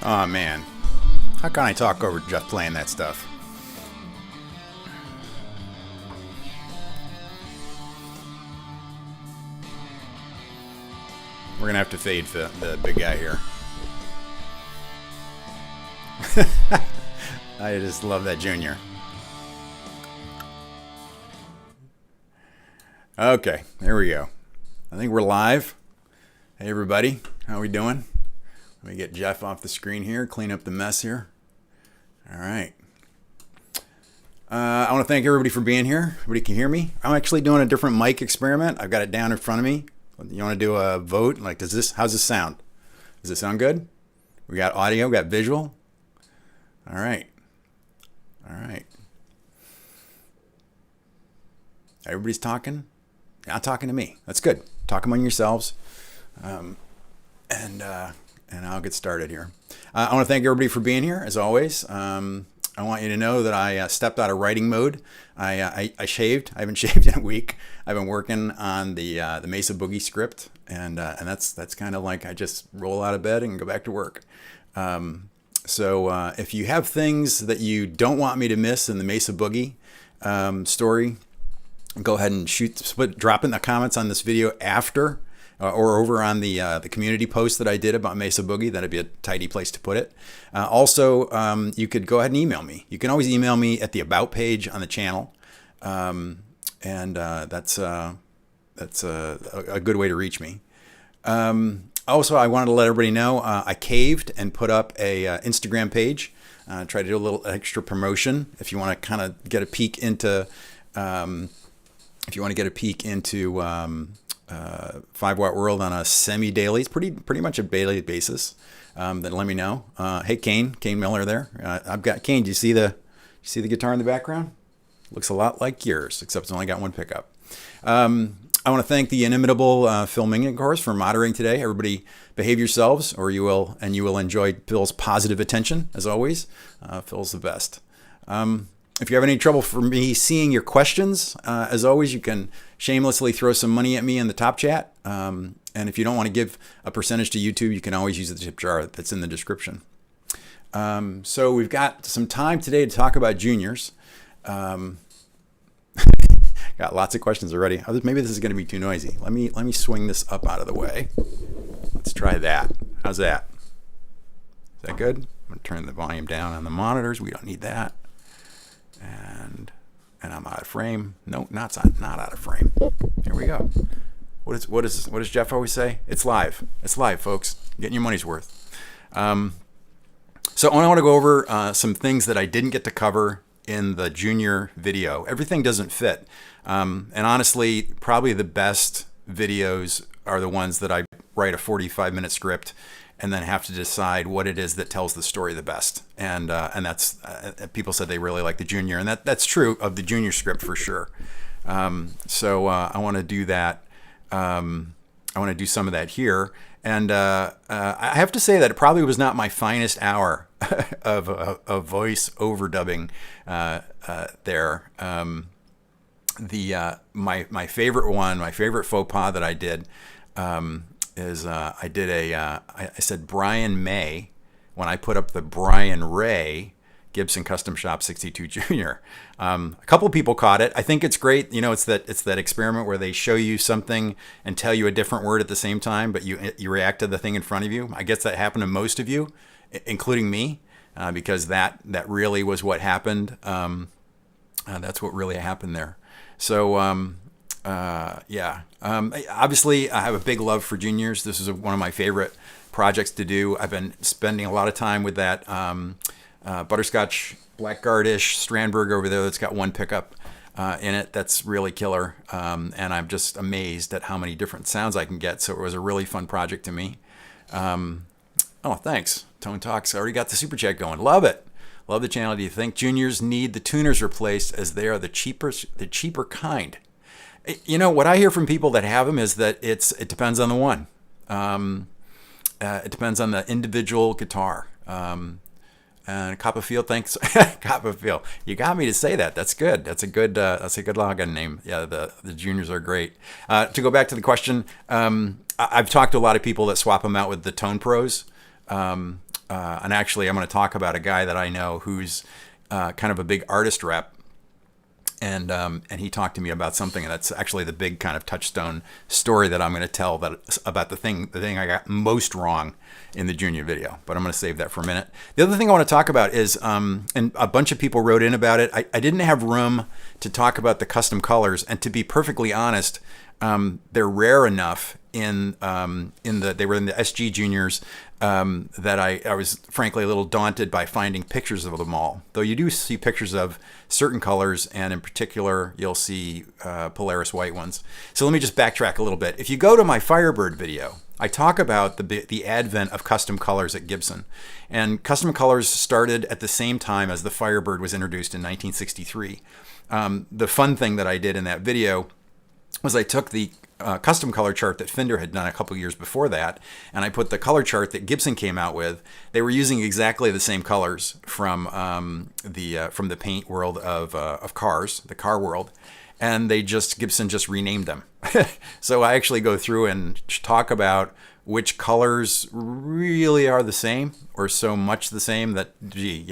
Oh man, how can I talk over Jeff playing that stuff? We're gonna have to fade for the big guy here. I just love that junior. Okay, there we go. I think we're live. Hey everybody, how we doing? Let me get Jeff off the screen here, clean up the mess here. All right. I want to thank everybody for being here. Everybody can hear me. I'm actually doing a different mic experiment. I've got it down in front of me. You want to do a vote? Like, how's this sound? Does it sound good? We got audio, we got visual. All right. All right. Everybody's talking. Not talking to me. That's good. Talk among yourselves. And I'll get started here. I want to thank everybody for being here, as always. I want you to know that I stepped out of writing mode. I shaved. I haven't shaved in a week. I've been working on the Mesa Boogie script, and that's kind of like I just roll out of bed and go back to work. So if you have things that you don't want me to miss in the Mesa Boogie story, go ahead and drop in the comments on this video after. Or over on the community post that I did about Mesa Boogie. That'd be a tidy place to put it. Also, you could go ahead and email me. You can always email me at the About page on the channel, and that's a good way to reach me. Also, I wanted to let everybody know I caved and put up a Instagram page. Try to do a little extra promotion if you want to kind of get a peek into 5 Watt World on a semi-daily, it's pretty much a daily basis. Then let me know. Hey Kane Miller there. I've got Kane. Do you see the guitar in the background? Looks a lot like yours, except it's only got one pickup. I want to thank the inimitable Phil Mingin, of course, for moderating today. Everybody, behave yourselves, or you will enjoy Phil's positive attention as always. Phil's the best. If you have any trouble for me seeing your questions, as always, you can shamelessly throw some money at me in the top chat. And if you don't want to give a percentage to YouTube, you can always use the tip jar that's in the description. So we've got some time today to talk about juniors. Got lots of questions already. Maybe this is going to be too noisy. Let me swing this up out of the way. Let's try that. How's that? Is that good? I'm going to turn the volume down on the monitors. We don't need that. And I'm out of frame. No, not out of frame. Here we go. What does Jeff always say? It's live. It's live, folks. Getting your money's worth. So I want to go over some things that I didn't get to cover in the junior video. Everything doesn't fit. And honestly, probably the best videos are the ones that I write a 45-minute script and then have to decide what it is that tells the story the best. And that's people said they really like the junior, and that's true of the junior script for sure. So I want to do that. I want to do some of that here, and I have to say that it probably was not my finest hour of voice overdubbing there. My favorite one, my favorite faux pas that I did. Is I said Brian May when I put up the Brian Ray Gibson Custom Shop 62 Junior. A couple of people caught it. I think it's great. You know, it's that experiment where they show you something and tell you a different word at the same time, but you react to the thing in front of you. I guess that happened to most of you, including me, because that really was what happened. That's what really happened there. So obviously I have a big love for juniors. This is one of my favorite projects to do. I've been spending a lot of time with that butterscotch blackguardish Strandberg over there that's got one pickup in it. That's really killer. And I'm just amazed at how many different sounds I can get. So it was a really fun project to me. Oh, thanks. Tone Talks already got the super chat going. Love it. Love the channel. Do you think juniors need the tuners replaced as they are the cheaper kind? You know, what I hear from people that have them is that it depends on the one. It depends on the individual guitar. And Copperfield, thanks. Copperfield, you got me to say that. That's good. That's a good login name. Yeah, the juniors are great. To go back to the question, I've talked to a lot of people that swap them out with the Tone Pros. and actually I'm going to talk about a guy that I know who's kind of a big artist rep. And he talked to me about something, and that's actually the big kind of touchstone story that I'm going to tell about the thing I got most wrong in the Junior video. But I'm going to save that for a minute. The other thing I want to talk about is, and a bunch of people wrote in about it. I didn't have room to talk about the custom colors, and to be perfectly honest, they're rare enough they were in the SG Juniors that I was frankly a little daunted by finding pictures of them all. Though you do see pictures of certain colors, and in particular, you'll see Polaris white ones. So let me just backtrack a little bit. If you go to my Firebird video, I talk about the advent of custom colors at Gibson. And custom colors started at the same time as the Firebird was introduced in 1963. The fun thing that I did in that video was I took the custom color chart that Fender had done a couple years before that, and I put the color chart that Gibson came out with. They were using exactly the same colors from the paint world of cars, the car world, and Gibson just renamed them. So I actually go through and talk about which colors really are the same, or so much the same that, gee,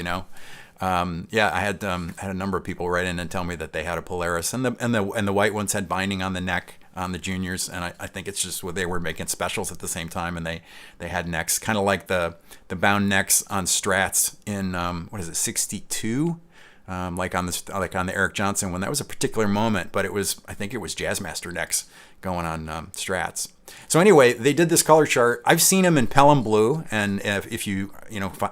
I had a number of people write in and tell me that they had a Polaris, and the white ones had binding on the neck on the Juniors, and I think it's just what they were making specials at the same time, and they had necks kind of like the bound necks on Strats in what is it, 62, like on the Eric Johnson one. That was a particular moment, but I think it was Jazzmaster necks going on Strats. So anyway, they did this color chart. I've seen them in Pelham Blue, and if you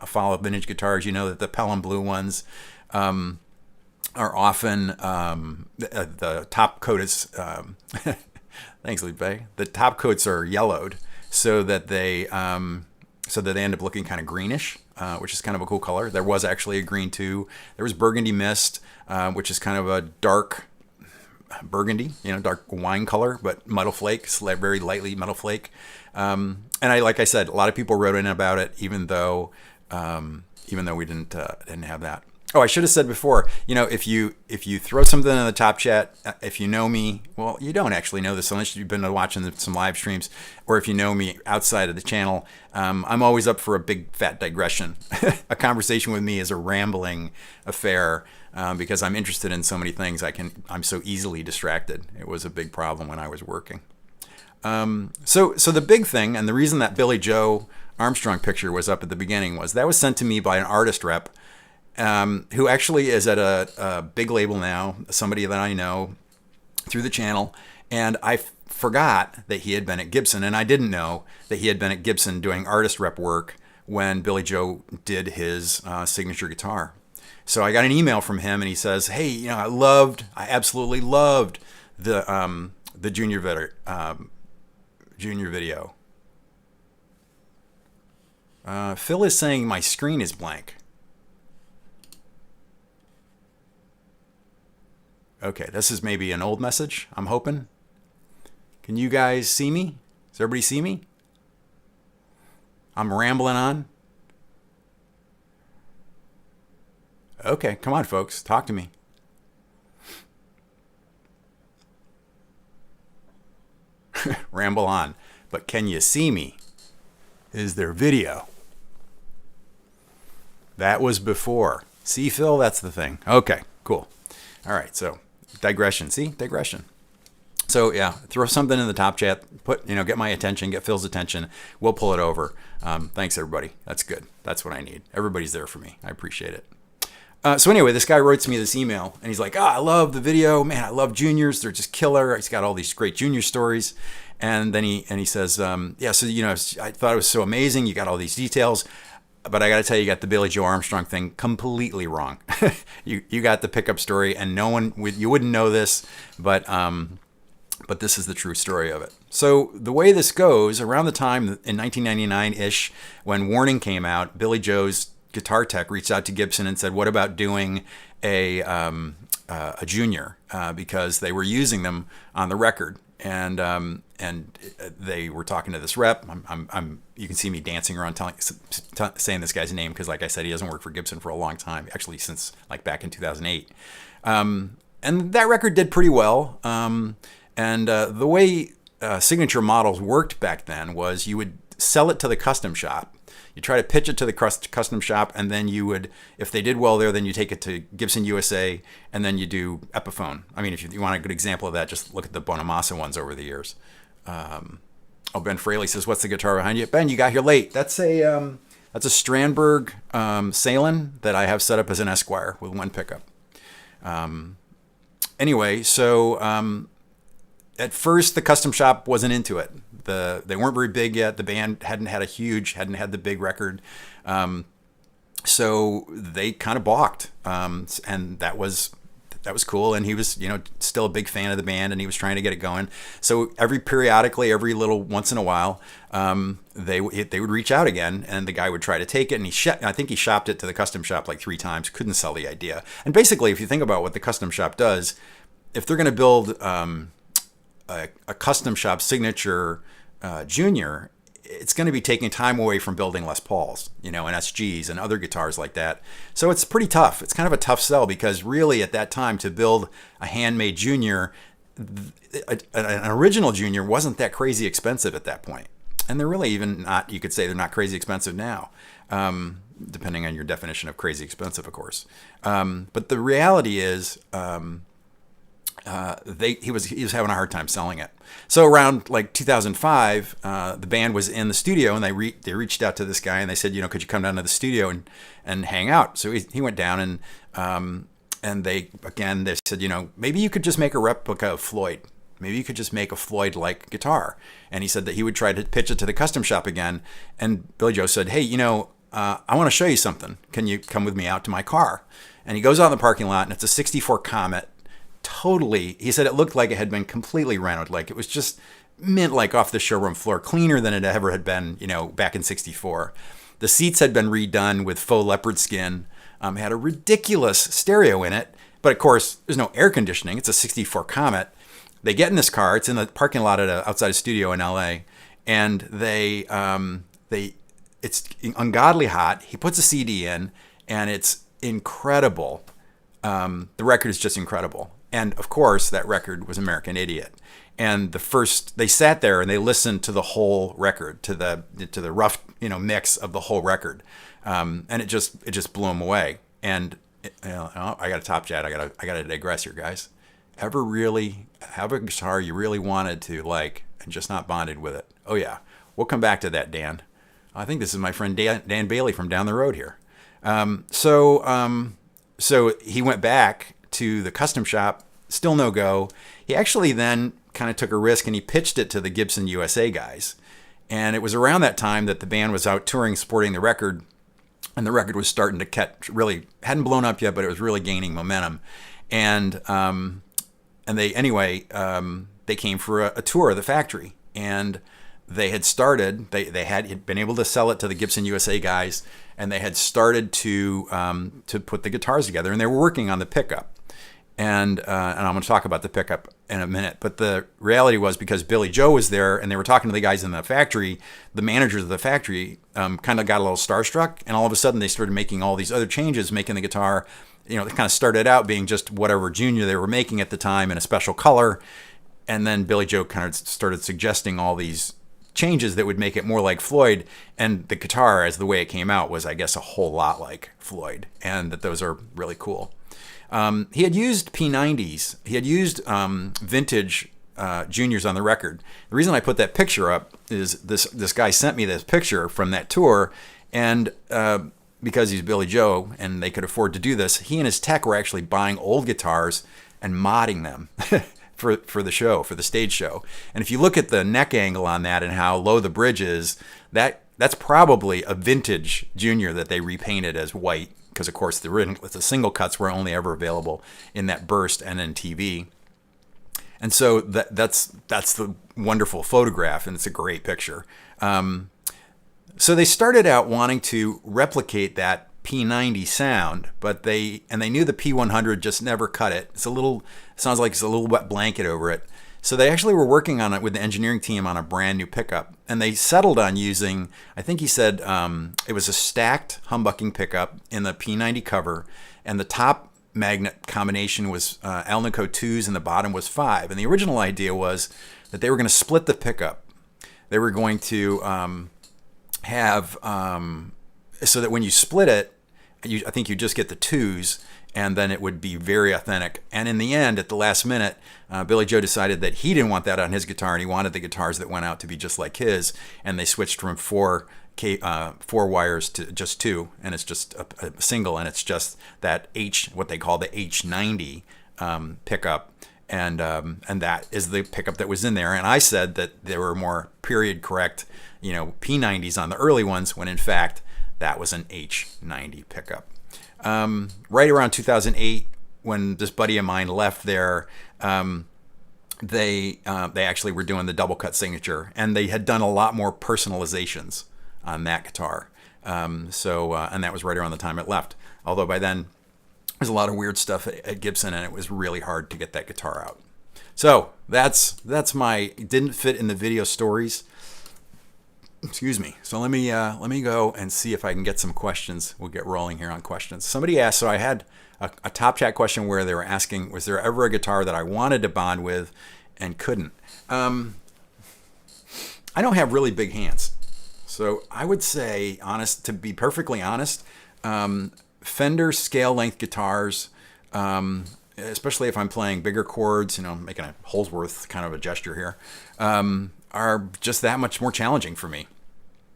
follow vintage guitars, you know that the Pelham Blue ones are often the top coat is thanks, Lupe. The top coats are yellowed so that they end up looking kind of greenish, which is kind of a cool color. There was actually a green too. There was Burgundy Mist, which is kind of a dark burgundy, dark wine color, but metal flake, very lightly metal flake. And like I said, a lot of people wrote in about it, even though we didn't have that. Oh, I should have said before, if you throw something in the top chat, if you know me, well, you don't actually know this unless you've been watching some live streams, or if you know me outside of the channel, I'm always up for a big fat digression. A conversation with me is a rambling affair because I'm interested in so many things. I'm so easily distracted. It was a big problem when I was working. So the big thing, and the reason that Billy Joe Armstrong picture was up at the beginning, was that was sent to me by an artist rep who actually is at a big label now, somebody that I know through the channel, and I forgot that he had been at Gibson, and I didn't know that he had been at Gibson doing artist rep work when Billy Joe did his signature guitar. So I got an email from him, and he says, "Hey, I absolutely loved the junior video. Phil is saying my screen is blank." Okay, this is maybe an old message, I'm hoping. Can you guys see me? Does everybody see me? I'm rambling on. Okay, come on, folks. Talk to me. Ramble on. But can you see me? Is there video? That was before. See, Phil? That's the thing. Okay, cool. All right, so digression. See? Digression. So yeah, throw something in the top chat. Get my attention, get Phil's attention. We'll pull it over. Thanks, everybody. That's good. That's what I need. Everybody's there for me. I appreciate it. So anyway, this guy wrote to me this email, and he's like, I love the video. Man, I love juniors. They're just killer. He's got all these great junior stories. And then he says, I thought it was so amazing. You got all these details. But I got to tell you, got the Billy Joe Armstrong thing completely wrong. You got the pickup story, and you wouldn't know this, but this is the true story of it. So the way this goes, around the time in 1999-ish, when Warning came out, Billy Joe's guitar tech reached out to Gibson and said, "What about doing a junior?" Because they were using them on the record, and they were talking to this rep. You can see me dancing around saying this guy's name because, like I said, he hasn't worked for Gibson for a long time, actually since like back in 2008. And that record did pretty well. And the way signature models worked back then was you would sell it to the custom shop. You try to pitch it to the custom shop, and then you would, if they did well there, then you take it to Gibson USA, and then you do Epiphone. I mean, if you want a good example of that, just look at the Bonamassa ones over the years. Ben Fraley says, "What's the guitar behind you?" Ben, you got here late. That's a Strandberg Salin that I have set up as an Esquire with one pickup. Anyway, so at first the custom shop wasn't into it. They weren't very big yet. The band hadn't had the big record. So they kind of balked. And that was cool. And he was, still a big fan of the band, and he was trying to get it going. So periodically, every little once in a while, they would reach out again, and the guy would try to take it. And I think he shopped it to the custom shop like 3 times, couldn't sell the idea. And basically, if you think about what the custom shop does, if they're going to build a custom shop signature junior, it's going to be taking time away from building Les Pauls, and SGs and other guitars like that. So it's pretty tough. It's kind of a tough sell, because really at that time, to build a handmade junior, an original junior wasn't that crazy expensive at that point. And they're really even not, you could say they're not crazy expensive now, depending on your definition of crazy expensive, of course. But the reality is, he was having a hard time selling it. So around like 2005, the band was in the studio, and they reached out to this guy, and they said, could you come down to the studio and hang out? So he went down, and they said, maybe you could just make a replica of Floyd. Maybe you could just make a Floyd-like guitar. And he said that he would try to pitch it to the custom shop again. And Billy Joe said, hey, I want to show you something. Can you come with me out to my car? And he goes out in the parking lot, and it's a 64 Comet. Totally, he said it looked like it had been completely rented, like it was just mint, like off the showroom floor, cleaner than it ever had been, back in '64. The seats had been redone with faux leopard skin. It had a ridiculous stereo in it, but of course, there's no air conditioning. It's a '64 Comet. They get in this car. It's in the parking lot at outside a studio in LA, and it's ungodly hot. He puts a CD in, and it's incredible. The record is just incredible. And of course, that record was American Idiot. And they sat there and they listened to the whole record, to the rough, mix of the whole record. And it just blew them away. And I got to top chat. I got to digress here, guys. Ever really have a guitar you really wanted to like and just not bonded with it? Oh yeah, we'll come back to that, Dan. I think this is my friend Dan Bailey from down the road here. So he went back to the custom shop, still no go. He actually then kind of took a risk, and he pitched it to the Gibson USA guys. And it was around that time that the band was out touring, supporting the record, and the record was starting to really hadn't blown up yet, but it was really gaining momentum. And they came for a tour of the factory, and they had started. They had been able to sell it to the Gibson USA guys, and they had started to put the guitars together, and they were working on the pickup. And I'm going to talk about the pickup in a minute. But the reality was, because Billy Joe was there and they were talking to the guys in the factory, the managers of the factory kind of got a little starstruck. And all of a sudden they started making all these other changes, making the guitar, it kind of started out being just whatever junior they were making at the time in a special color. And then Billy Joe kind of started suggesting all these changes that would make it more like Floyd. And the guitar, as the way it came out, was, I guess, a whole lot like Floyd. And that those are really cool. He had used P90s. He had used vintage juniors on the record. The reason I put that picture up is this guy sent me this picture from that tour, and because he's Billy Joe and they could afford to do this, he and his tech were actually buying old guitars and modding them for the show, for the stage show. And if you look at the neck angle on that and how low the bridge is, that's probably a vintage junior that they repainted as white. Because, of course, the single cuts were only ever available in that burst and in TV. And so that's the wonderful photograph, and it's a great picture. So they started out wanting to replicate that P90 sound, but they knew the P100 just never cut it. Sounds like it's a little wet blanket over it. So they actually were working on it with the engineering team on a brand new pickup. And they settled on using, I think he said, it was a stacked humbucking pickup in the P90 cover. And the top magnet combination was Alnico 2s and the bottom was 5. And the original idea was that they were going to split the pickup. They were going to have so that when you split it, I think you just get the twos, and then it would be very authentic. And in the end, at the last minute, Billy Joe decided that he didn't want that on his guitar, and he wanted the guitars that went out to be just like his. And they switched from four wires to just two, and it's just a single, and it's just that what they call the H90 pickup, and that is the pickup that was in there. And I said that there were more period correct, P90s on the early ones, when in fact that was an H90 pickup. Right around 2008, when this buddy of mine left there, they actually were doing the double cut signature, and they had done a lot more personalizations on that guitar. And that was right around the time it left. Although by then, there's a lot of weird stuff at Gibson, and it was really hard to get that guitar out. So that's my didn't fit in the video stories. Excuse me. So let me go and see if I can get some questions. We'll get rolling here on questions. Somebody asked, so I had a top chat question where they were asking, was there ever a guitar that I wanted to bond with and couldn't? I don't have really big hands. So I would say, to be perfectly honest, Fender scale length guitars, especially if I'm playing bigger chords, making a Holsworth kind of a gesture here, are just that much more challenging for me.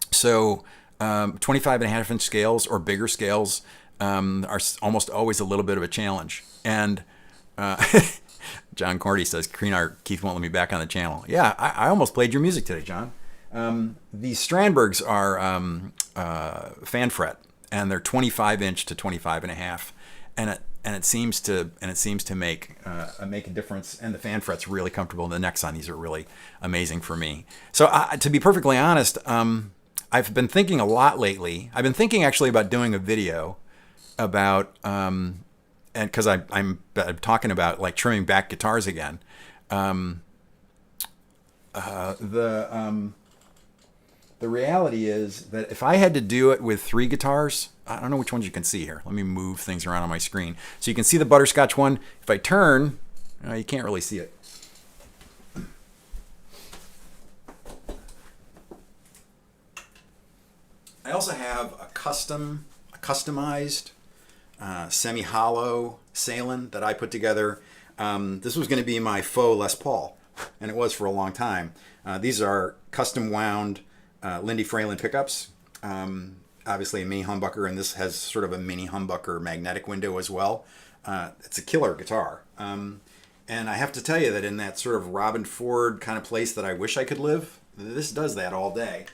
So 25.5-inch scales or bigger scales are almost always a little bit of a challenge. And John Cordy says, Keith won't let me back on the channel. Yeah, I almost played your music today, John. These Strandbergs are fan fret, and they're 25-inch to 25.5, and it seems to make a difference. And the fan fret's really comfortable. The necks on these are really amazing for me. So to be perfectly honest, I've been thinking a lot lately. I've been thinking actually about doing a video about and because I'm talking about like trimming back guitars again. The reality is that if I had to do it with 3 guitars, I don't know which ones you can see here. Let me move things around on my screen. So you can see the butterscotch one. If I turn, you can't really see it. I also have a customized semi-hollow Salin that I put together. This was going to be my faux Les Paul, and it was for a long time. These are custom wound Lindy Fralin pickups, obviously a mini humbucker, and this has sort of a mini humbucker magnetic window as well. It's a killer guitar. And I have to tell you that in that sort of Robin Ford kind of place that I wish I could live, this does that all day.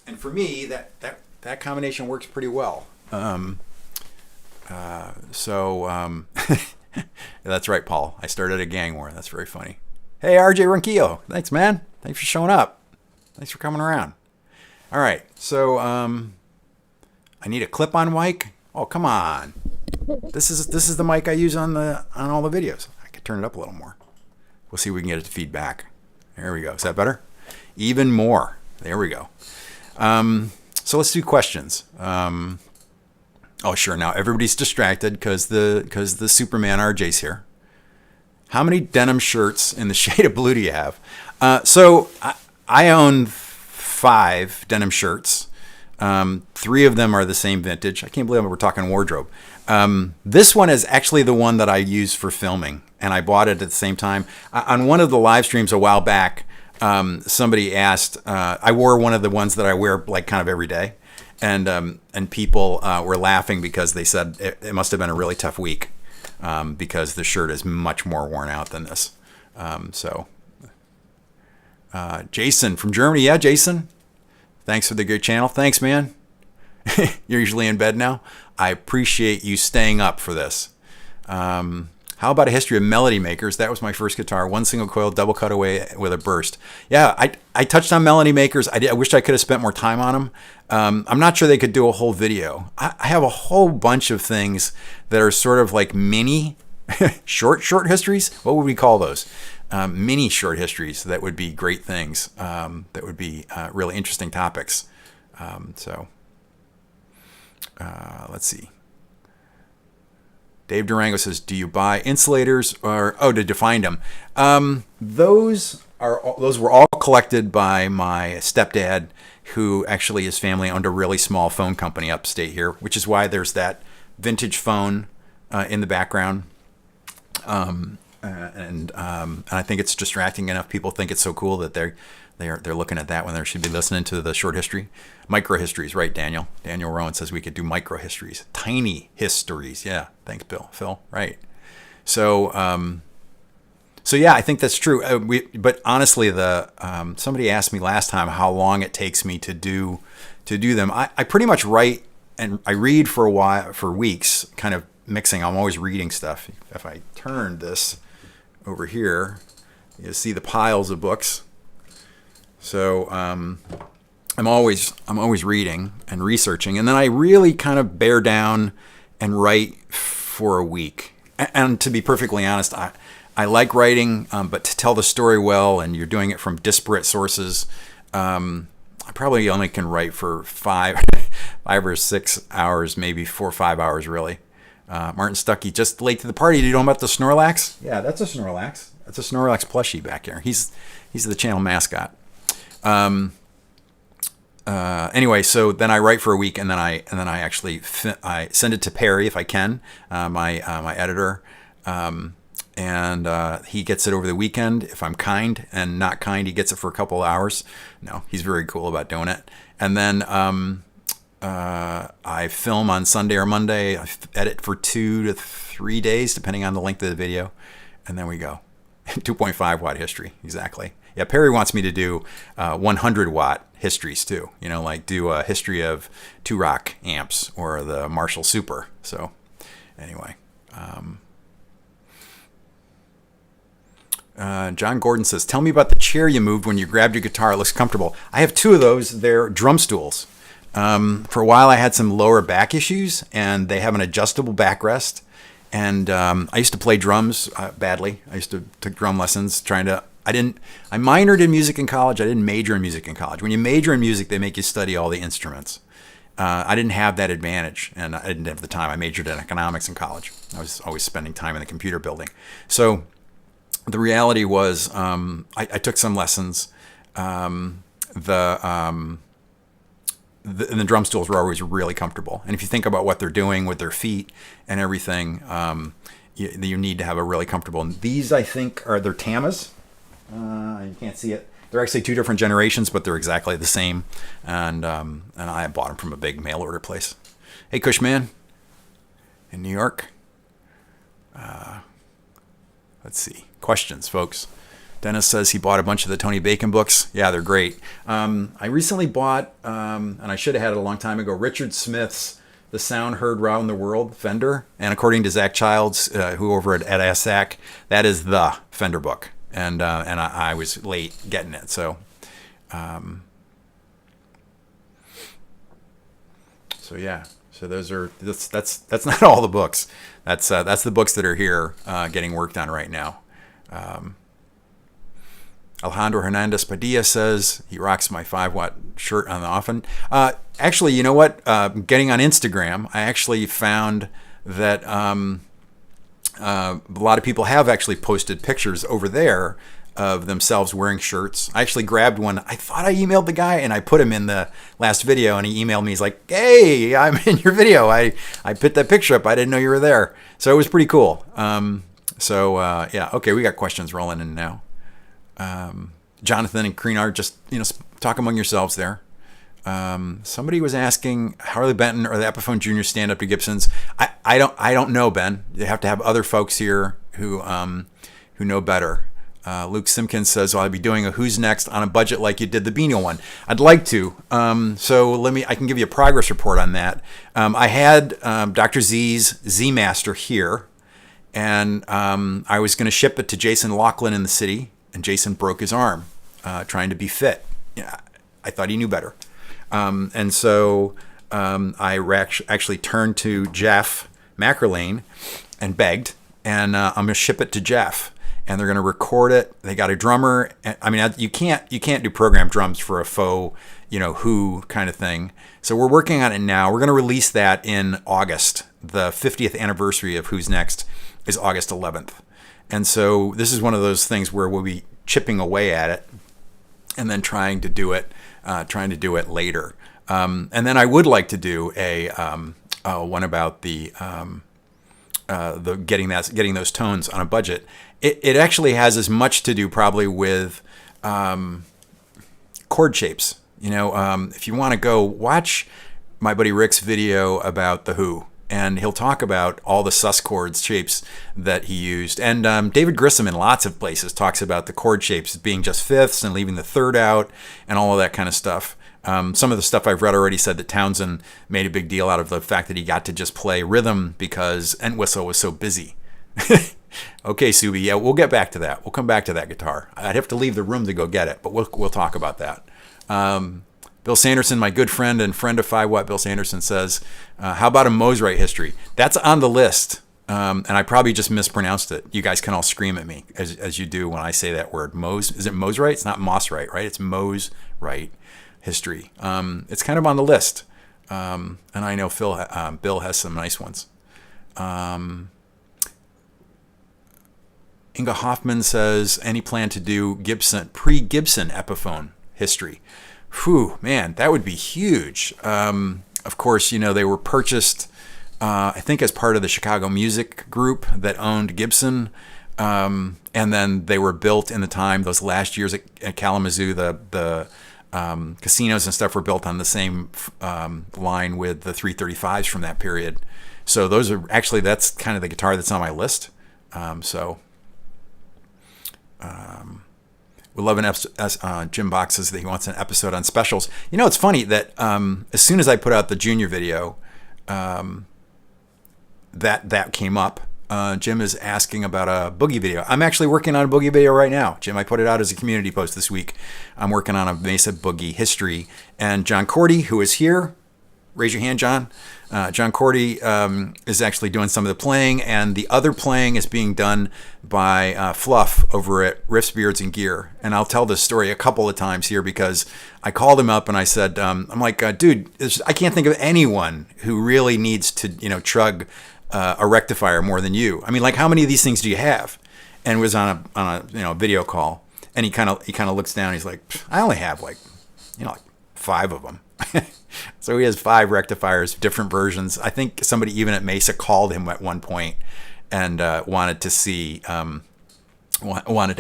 And for me, that combination works pretty well. That's right, Paul. I started a gang war. That's very funny. Hey, RJ Ronquillo. Thanks, man. Thanks for showing up. Thanks for coming around. All right. So I need a clip-on mic. Oh, come on. This is the mic I use on all the videos. I could turn it up a little more. We'll see if we can get it to feedback. There we go. Is that better? Even more. There we go. So let's do questions. Oh, sure. Now everybody's distracted because the Superman RJ's here. How many denim shirts in the shade of blue do you have? So I own 5 denim shirts. 3 of them are the same vintage. I can't believe we're talking wardrobe. This one is actually the one that I use for filming, and I bought it at the same time. On one of the live streams a while back, somebody asked, I wore one of the ones that I wear like kind of every day. And people were laughing because they said it must have been a really tough week because the shirt is much more worn out than this. Jason from Germany. Yeah, Jason. Thanks for the good channel. Thanks, man. You're usually in bed now. I appreciate you staying up for this. How about a history of Melody Makers? That was my first guitar. 1 single coil, double cutaway with a burst. Yeah, I touched on Melody Makers. I wish I could have spent more time on them. I'm not sure they could do a whole video. I have a whole bunch of things that are sort of like mini short histories. What would we call those? Mini short histories that would be great things. That would be really interesting topics. Let's see. Dave Durango says, do you buy insulators to find them? Those were all collected by my stepdad, who actually his family owned a really small phone company upstate here, which is why there's that vintage phone in the background. And I think it's distracting enough. People think it's so cool that they're looking at that when they should be listening to the short history. Micro histories, right, Daniel? Daniel Rowan says we could do micro histories. Tiny histories. Yeah. Thanks, Phil. Right. So yeah, I think that's true. But honestly, somebody asked me last time how long it takes me to do them. I pretty much write and I read for weeks, kind of mixing. I'm always reading stuff. If I turn this over here, you see the piles of books. So I'm always reading and researching, and then I really kind of bear down and write for a week. And to be perfectly honest, I like writing, but to tell the story well, and you're doing it from disparate sources, I probably only can write for 5 or 6 hours, maybe 4 or 5 hours, really. Martin Stuckey, just late to the party. Do you know about the Snorlax? Yeah, that's a Snorlax. That's a Snorlax plushie back there. He's the channel mascot. Anyway, so then I write for a week, and then I actually I send it to Perry if I can, my editor, and he gets it over the weekend. If I'm kind and not kind, he gets it for a couple of hours. No, he's very cool about doing it. And then I film on Sunday or Monday. I edit for 2 to 3 days, depending on the length of the video, and then we go. 2.5 watt history, exactly. Yeah, Perry wants me to do 100 watt histories too. Like do a history of 2-rock amps or the Marshall Super. So anyway, John Gordon says, tell me about the chair you moved when you grabbed your guitar. It looks comfortable. I have 2 of those. They're drum stools. For a while I had some lower back issues, and they have an adjustable backrest. And I used to play drums badly. I used to take drum lessons I minored in music in college. I didn't major in music in college. When you major in music, they make you study all the instruments. I didn't have that advantage, and I didn't have the time. I majored in economics in college. I was always spending time in the computer building. So the reality was I took some lessons. And the drum stools were always really comfortable. And if you think about what they're doing with their feet and everything, you need to have a really comfortable. And these, I think, are their Tamas. You can't see it. They're actually 2 different generations, but they're exactly the same. And I bought them from a big mail order place. Hey, Cushman, in New York. Let's see. Questions, folks. Dennis says he bought a bunch of the Tony Bacon books. Yeah, they're great. I recently bought, and I should have had it a long time ago, Richard Smith's The Sound Heard Round the World, Fender. And according to Zach Childs, who over at SAC, that is the Fender book. And I was late getting it. So yeah. So that's not all the books. That's the books that are here getting worked on right now. Alejandro Hernandez Padilla says he rocks my 5-watt shirt on the often. Actually, you know what? Getting on Instagram, I actually found that a lot of people have actually posted pictures over there of themselves wearing shirts. I actually grabbed one. I thought I emailed the guy, and I put him in the last video, and he emailed me. He's like, hey, I'm in your video. I put that picture up. I didn't know you were there. So it was pretty cool. Yeah. Okay, we got questions rolling in now. Jonathan and Kreenar, just talk among yourselves there. Somebody was asking Harley Benton or the Epiphone Jr. stand up to Gibsons. I don't know, Ben. You have to have other folks here who know better. Luke Simpkins says, "I'll be doing a Who's Next on a budget like you did the Beano one." I'd like to. So I can give you a progress report on that. I had Dr. Z's Z Master here, and I was going to ship it to Jason Laughlin in the city, and Jason broke his arm trying to be fit. Yeah, I thought he knew better. And so I actually turned to Jeff Mackerlane and begged, and I'm going to ship it to Jeff, and they're going to record it. They got a drummer. I mean, you can't do programmed drums for a faux, Who kind of thing. So we're working on it now. We're going to release that in August, the 50th anniversary of Who's Next is August 11th. And so this is one of those things where we'll be chipping away at it and then trying to do it later. And then I would like to do a one about the getting those tones on a budget. It actually has as much to do probably with chord shapes. If you want to go watch my buddy Rick's video about The Who, and he'll talk about all the sus chords shapes that he used. And David Grissom in lots of places talks about the chord shapes being just fifths and leaving the third out and all of that kind of stuff. Some of the stuff I've read already said that Townsend made a big deal out of the fact that he got to just play rhythm because Entwistle was so busy. Okay, Subi, yeah, we'll get back to that. We'll come back to that guitar. I'd have to leave the room to go get it, but we'll talk about that. Bill Sanderson, my good friend and friend of 5 Watt, Bill Sanderson says, how about a Mosrite history? That's on the list, and I probably just mispronounced it. You guys can all scream at me, as you do when I say that word. Is it Mosrite? It's not Mossrite, right? It's Mosrite history. It's kind of on the list, and I know Bill has some nice ones. Inga Hoffman says, any plan to do pre-Gibson Epiphone history? Whew, man, that would be huge. Of course, they were purchased, I think, as part of the Chicago Music Group that owned Gibson. And then they were built in the time, those last years at Kalamazoo, the casinos and stuff were built on the same line with the 335s from that period. So that's kind of the guitar that's on my list. We love Jim Box says that he wants an episode on specials. It's funny that as soon as I put out the Junior video, that came up. Jim is asking about a Boogie video. I'm actually working on a Boogie video right now. Jim, I put it out as a community post this week. I'm working on a Mesa Boogie history. And John Cordy, who is here, raise your hand, John. John Cordy is actually doing some of the playing, and the other playing is being done by Fluff over at Riffs, Beards, and Gear. And I'll tell this story a couple of times here because I called him up and I said, I'm like, dude, I can't think of anyone who really needs to, chug a rectifier more than you. I mean, like, how many of these things do you have? And it was on a video call, and he kind of looks down. He's like, I only have like 5 of them. So he has 5 rectifiers, different versions. I think somebody even at Mesa called him at one point and wanted to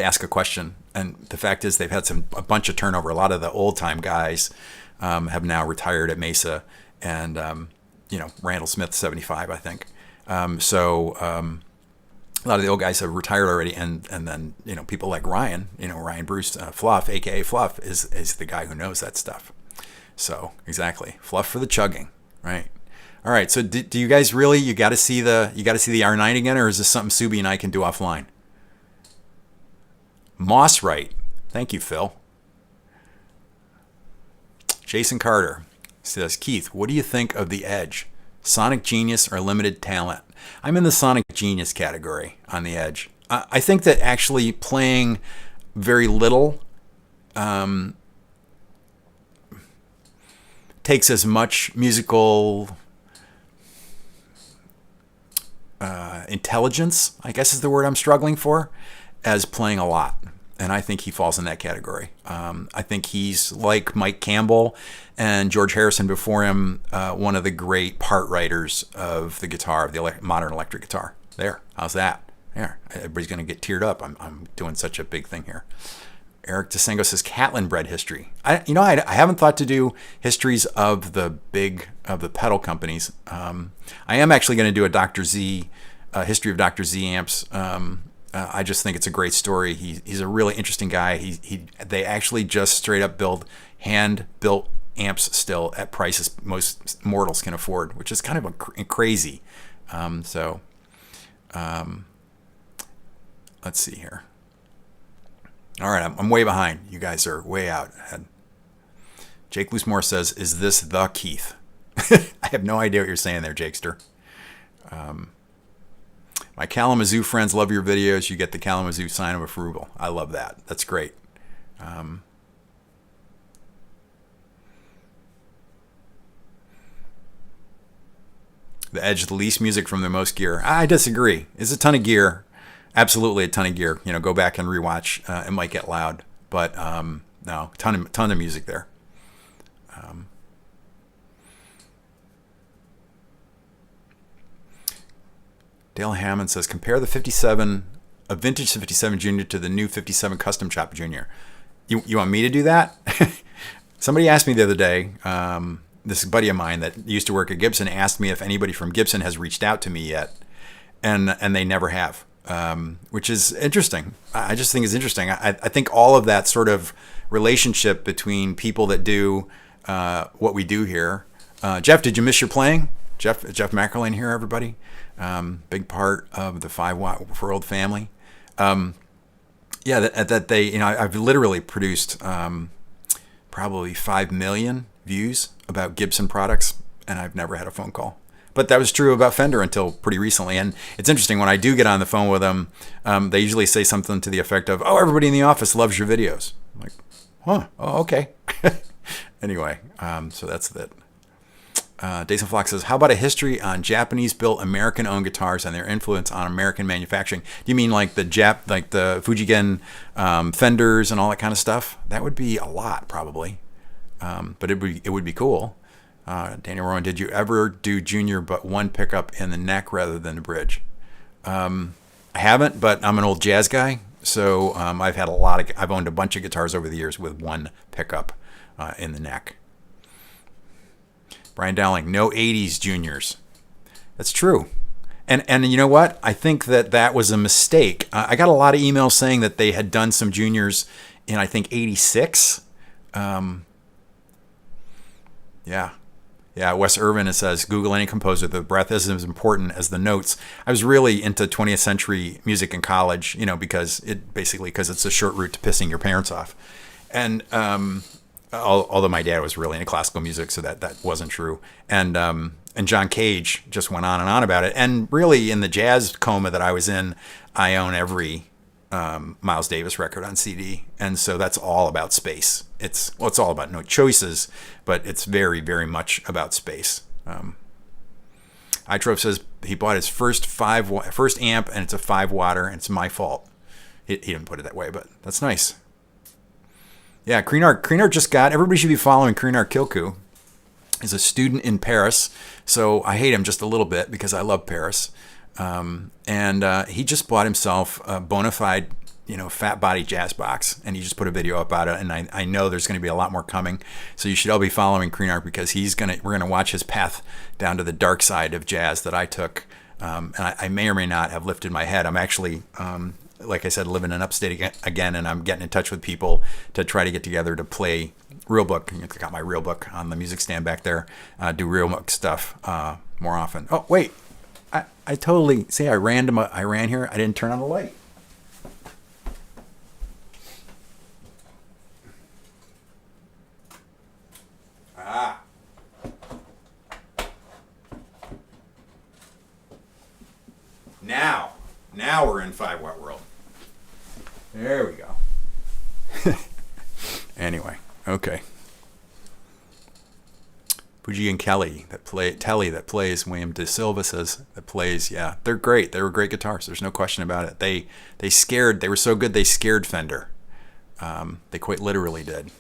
ask a question. And the fact is, they've had a bunch of turnover. A lot of the old time guys have now retired at Mesa, and Randall Smith, 75, I think. So a lot of the old guys have retired already, and then people like Ryan, Ryan Bruce, Fluff, aka Fluff, is the guy who knows that stuff. So exactly, Fluff for the chugging, right? All right. So do you guys really? You got to see the R9 again, or is this something Subi and I can do offline? Mossrite. Thank you, Phil. Jason Carter says, Keith, what do you think of the Edge? Sonic genius or limited talent? I'm in the Sonic genius category on the Edge. I think that actually playing very little takes as much musical intelligence, I guess is the word I'm struggling for, as playing a lot. And I think he falls in that category. I think he's like Mike Campbell and George Harrison before him, one of the great part writers of the guitar, of the modern electric guitar. There, how's that? There, everybody's going to get teared up. I'm doing such a big thing here. Eric DeSango says Catlin bread history. I haven't thought to do histories of the pedal companies. I am actually going to do a Dr. Z, history of Dr. Z amps. I just think it's a great story. He's a really interesting guy. They actually just straight up build hand built amps still at prices most mortals can afford, which is kind of crazy. Let's see here. All right, I'm way behind. You guys are way out ahead. Jake Loosemore says, is this the Keith? I have no idea what you're saying there, Jakester. My Kalamazoo friends love your videos. You get the Kalamazoo sign of approval. I love that. That's great. The Edge, the least music from the most gear. I disagree. It's a ton of gear. Absolutely a ton of gear. Go back and rewatch. It might get loud, but no, ton of music there. Dale Hammond says, compare the 57, a vintage 57 Junior to the new 57 Custom Chop Junior. You want me to do that? Somebody asked me the other day, this buddy of mine that used to work at Gibson asked me if anybody from Gibson has reached out to me yet. And they never have, which is interesting. I just think it's interesting. I think all of that sort of relationship between people that do what we do here. Jeff, did you miss your playing? Jeff Mackerlane here, everybody. Big part of the 5 Watt World family. Yeah, that they, I've literally produced probably 5 million views about Gibson products, and I've never had a phone call. But that was true about Fender until pretty recently. And it's interesting, when I do get on the phone with them, they usually say something to the effect of, "Oh, everybody in the office loves your videos." I'm like, huh, oh, okay. Anyway, so that's it. Dason Flock says, how about a history on Japanese-built American-owned guitars and their influence on American manufacturing? Do you mean like the Fujigen Fenders and all that kind of stuff? That would be a lot, probably. But it would be cool. Daniel Rowan, did you ever do Junior but one pickup in the neck rather than the bridge? I haven't, but I'm an old jazz guy, so I've owned a bunch of guitars over the years with one pickup in the neck. Brian Dowling, no 80s Juniors. That's true. And you know what? I think that was a mistake. I got a lot of emails saying that they had done some Juniors in, I think, 86. Yeah, Wes Irvin, it says, Google any composer. The breath isn't as important as the notes. I was really into 20th century music in college, because it's a short route to pissing your parents off. And although my dad was really into classical music, so that wasn't true. And John Cage just went on and on about it. And really, in the jazz coma that I was in, I own every Miles Davis record on CD, and so that's all about space. It's all about no choices, but it's very, very much about space. iTrove says he bought his first amp, and it's a 5 watter, and it's my fault. He didn't put it that way, but that's nice. Yeah, Kreenart just got. Everybody should be following Kreenart Kilku. He's a student in Paris, so I hate him just a little bit because I love Paris. And he just bought himself a bona fide, fat body jazz box, and he just put a video up about it. And I know there's going to be a lot more coming, so you should all be following Kreenart because we're gonna watch his path down to the dark side of jazz that I took. And I may or may not have lifted my head. I'm actually, like I said, living in upstate again, and I'm getting in touch with people to try to get together to play real book. I got my real book on the music stand back there. Do real book stuff more often. Oh wait. I totally see. I ran here. I didn't turn on the light. Now we're in 5 Watt world. There we go. Anyway, okay. Fuji and Telly that plays. William De Silva says that plays. Yeah, they're great. They were great guitars. There's no question about it. They were so good they scared Fender. They quite literally did.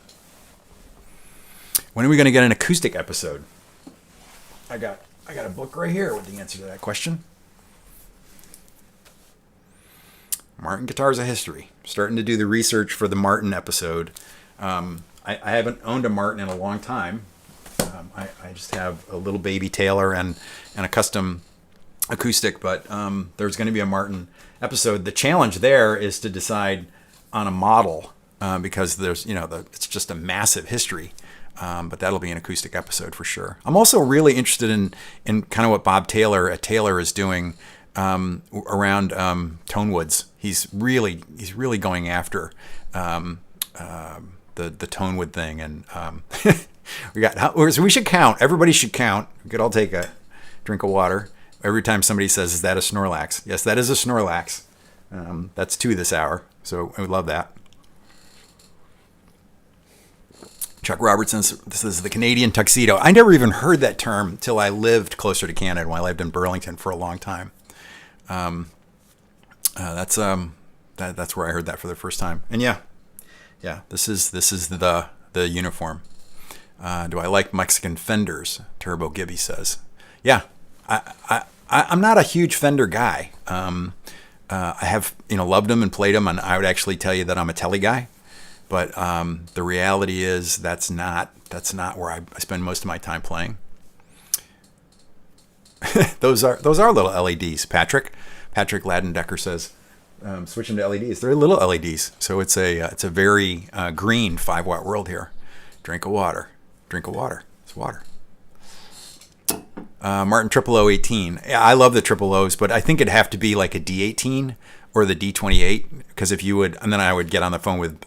When are we going to get an acoustic episode? I got a book right here with the answer to that question. Martin Guitars, a History. Starting to do the research for the Martin episode. I haven't owned a Martin in a long time. I just have a little baby Taylor and a custom acoustic, but there's going to be a Martin episode. The challenge there is to decide on a model because there's it's just a massive history. But that'll be an acoustic episode for sure. I'm also really interested in kind of what Bob Taylor at Taylor is doing around tone woods. He's really going after the tone wood thing, and we should count. Everybody should count. We could all take a drink of water every time somebody says, "Is that a Snorlax?" Yes, that is a Snorlax. That's 2 this hour, so I would love that. Chuck Robertson, this is the Canadian tuxedo. I never even heard that term till I lived closer to Canada when I lived in Burlington for a long time. That's where I heard that for the first time. And yeah, this is the uniform. Do I like Mexican Fenders? Turbo Gibby says. Yeah, I'm not a huge Fender guy. I have loved them and played them, and I would actually tell you that I'm a Tele guy. But the reality is that's not where I spend most of my time playing. those are little LEDs. Patrick Ladendecker says, switching to LEDs. They're little LEDs, so it's a very green 5-watt world here. Drink of water. It's water. Martin 00018. Yeah, I love the 000s, but I think it'd have to be like a D18 or the D28, because if you would, and then I would get on the phone with